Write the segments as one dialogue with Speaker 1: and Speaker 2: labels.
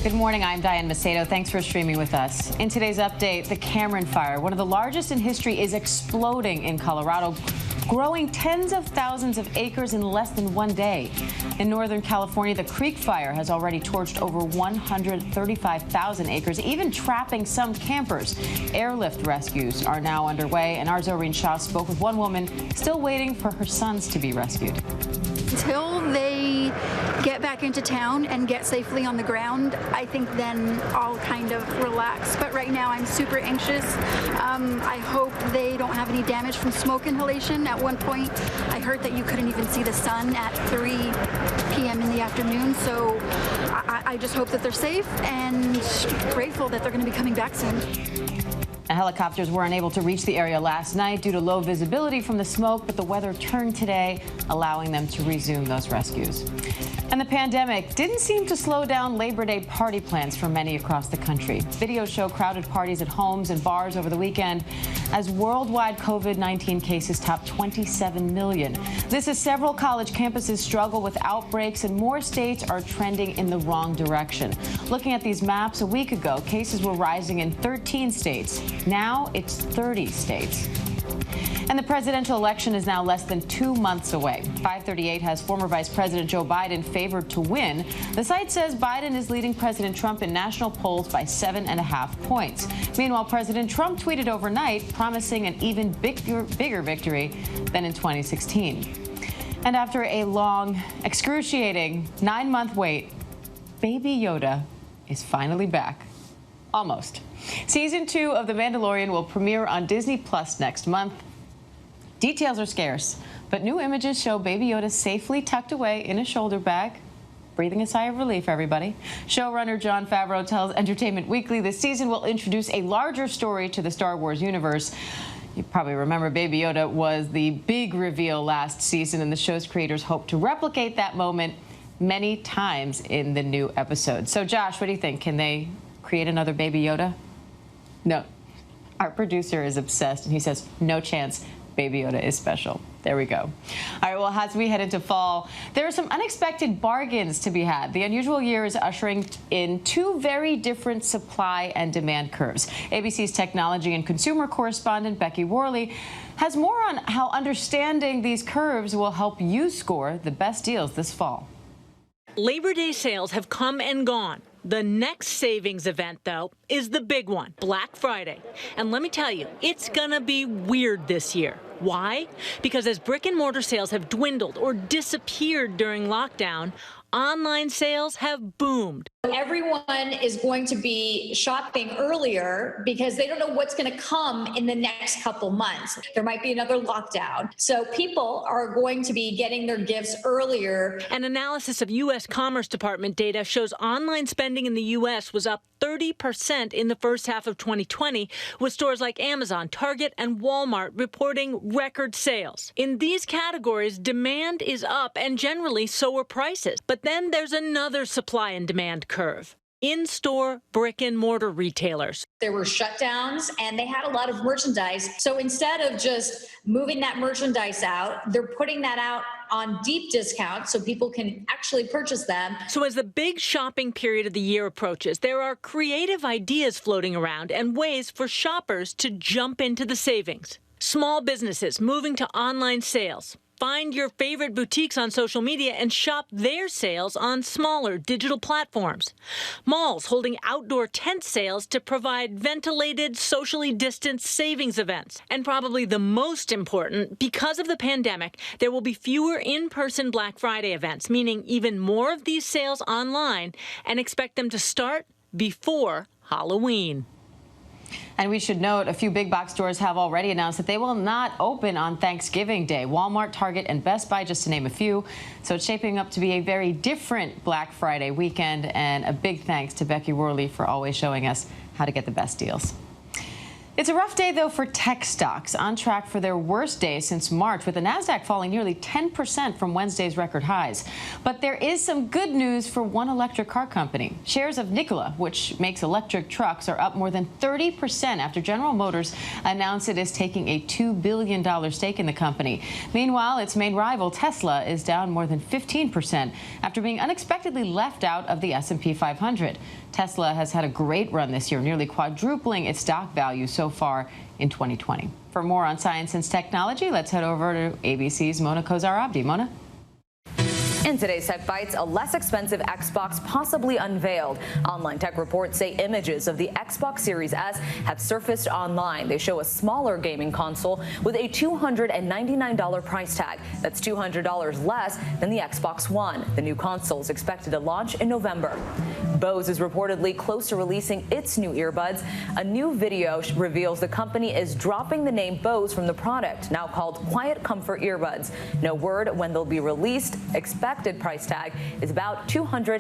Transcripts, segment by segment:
Speaker 1: Good morning, I'm Diane Macedo. Thanks for streaming with us. In today's update, the Cameron fire, one of the largest in history, is exploding in Colorado, growing tens of thousands of acres in less than one day. In Northern California, the Creek Fire has already torched over 135,000 acres, even trapping some campers. Airlift rescues are now underway, and our Zoreen Shah spoke with one woman still waiting for her sons to be rescued.
Speaker 2: Until they get back into town and get safely on the ground, I think then I'll kind of relax. But right now I'm super anxious. I hope they don't have any damage from smoke inhalation. At one point, I heard that you couldn't even see the sun at 3 p.m. in the afternoon. So I just hope that they're safe and grateful that they're going to be coming back soon.
Speaker 1: Helicopters were unable to reach the area last night due to low visibility from the smoke, but the weather turned today, allowing them to resume those rescues. And the pandemic didn't seem to slow down Labor Day party plans for many across the country. Videos show crowded parties at homes and bars over the weekend as worldwide COVID-19 cases topped 27 million. This as several college campuses struggle with outbreaks and more states are trending in the wrong direction. Looking at these maps, a week ago, cases were rising in 13 states. Now it's 30 states. And the presidential election is now less than 2 months away. 538 has former Vice President Joe Biden favored to win. The site says Biden is leading President Trump in national polls by 7.5 points. Meanwhile, President Trump tweeted overnight promising an even bigger victory than in 2016. And after a long, excruciating 9-month wait, Baby Yoda is finally back. Almost. Season 2 of The Mandalorian will premiere on Disney Plus next month. Details are scarce, but new images show Baby Yoda safely tucked away in a shoulder bag. Breathing a sigh of relief, everybody. Showrunner Jon Favreau tells Entertainment Weekly this season will introduce a larger story to the Star Wars universe. You probably remember Baby Yoda was the big reveal last season, and the show's creators hope to replicate that moment many times in the new episode. So, Josh, what do you think? Can they create another Baby Yoda? No. Our producer is obsessed, and he says, no chance. Baby Yoda is special. There we go. All right, well, as we head into fall, there are some unexpected bargains to be had. The unusual year is ushering in two very different supply and demand curves. ABC's technology and consumer correspondent Becky Worley has more on how understanding these curves will help you score the best deals this fall.
Speaker 3: Labor Day sales have come and gone. The next savings event, though, is the big one, Black Friday. And let me tell you, it's gonna be weird this year. Why? Because as brick and mortar sales have dwindled or disappeared during lockdown, online sales have boomed.
Speaker 4: Everyone is going to be shopping earlier because they don't know what's going to come in the next couple months. There might be another lockdown. So people are going to be getting their gifts earlier.
Speaker 3: An analysis of U.S. Commerce Department data shows online spending in the U.S. was up 30% in the first half of 2020, with stores like Amazon, Target, and Walmart reporting record sales. In these categories, demand is up, and generally so are prices. But then there's another supply and demand curve. In-store brick-and-mortar retailers.
Speaker 4: There were shutdowns, and they had a lot of merchandise. So instead of just moving that merchandise out, they're putting that out on deep discount so people can actually purchase them.
Speaker 3: So as the big shopping period of the year approaches, there are creative ideas floating around and ways for shoppers to jump into the savings. Small businesses moving to online sales. Find your favorite boutiques on social media and shop their sales on smaller digital platforms. Malls holding outdoor tent sales to provide ventilated, socially distanced savings events. And probably the most important, because of the pandemic, there will be fewer in-person Black Friday events, meaning even more of these sales online, and expect them to start before Halloween.
Speaker 1: And we should note a few big box stores have already announced that they will not open on Thanksgiving Day. Walmart, Target, and Best Buy, just to name a few. So it's shaping up to be a very different Black Friday weekend. And a big thanks to Becky Worley for always showing us how to get the best deals. It's a rough day, though, for tech stocks, on track for their worst day since March, with the Nasdaq falling nearly 10% from Wednesday's record highs. But there is some good news for one electric car company. Shares of Nikola, which makes electric trucks, are up more than 30% after General Motors announced it is taking a $2 billion stake in the company. Meanwhile, its main rival, Tesla, is down more than 15% after being unexpectedly left out of the S&P 500. Tesla has had a great run this year, nearly quadrupling its stock value so far in 2020. For more on science and technology, let's head over to ABC's Mona Kozar-Abdi. Mona?
Speaker 5: In today's Tech Bites, a less expensive Xbox possibly unveiled. Online tech reports say images of the Xbox Series S have surfaced online. They show a smaller gaming console with a $299 price tag. That's $200 less than the Xbox One. The new console is expected to launch in November. Bose is reportedly close to releasing its new earbuds. A new video reveals the company is dropping the name Bose from the product, now called Quiet Comfort Earbuds. No word when they'll be released. Expected price tag is about $250.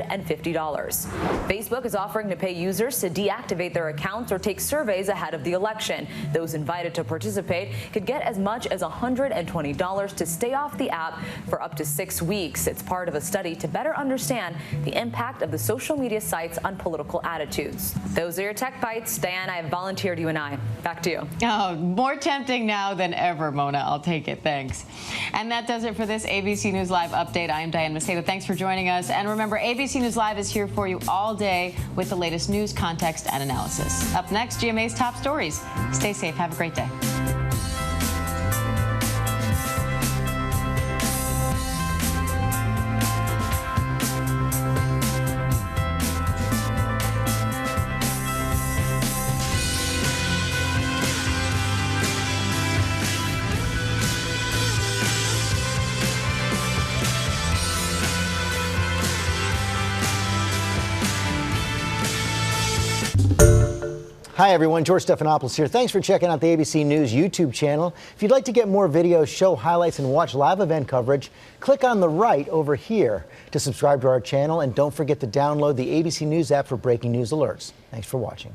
Speaker 5: Facebook is offering to pay users to deactivate their accounts or take surveys ahead of the election. Those invited to participate could get as much as $120 to stay off the app for up to 6 weeks. It's part of a study to better understand the impact of the social media sites on political attitudes. Those are your Tech Bites. Diane, I have volunteered you and I. Back to you.
Speaker 1: Oh, more tempting now than ever, Mona. I'll take it. Thanks. And that does it for this ABC News Live update. I am Diane Macedo. Thanks for joining us. And remember, ABC News Live is here for you all day with the latest news, context, and analysis. Up next, GMA's top stories. Stay safe. Have a great day.
Speaker 6: Hi everyone, George Stephanopoulos here. Thanks for checking out the ABC News YouTube channel. If you'd like to get more videos, show highlights, and watch live event coverage, click on the right over here to subscribe to our channel, and don't forget to download the ABC News app for breaking news alerts. Thanks for watching.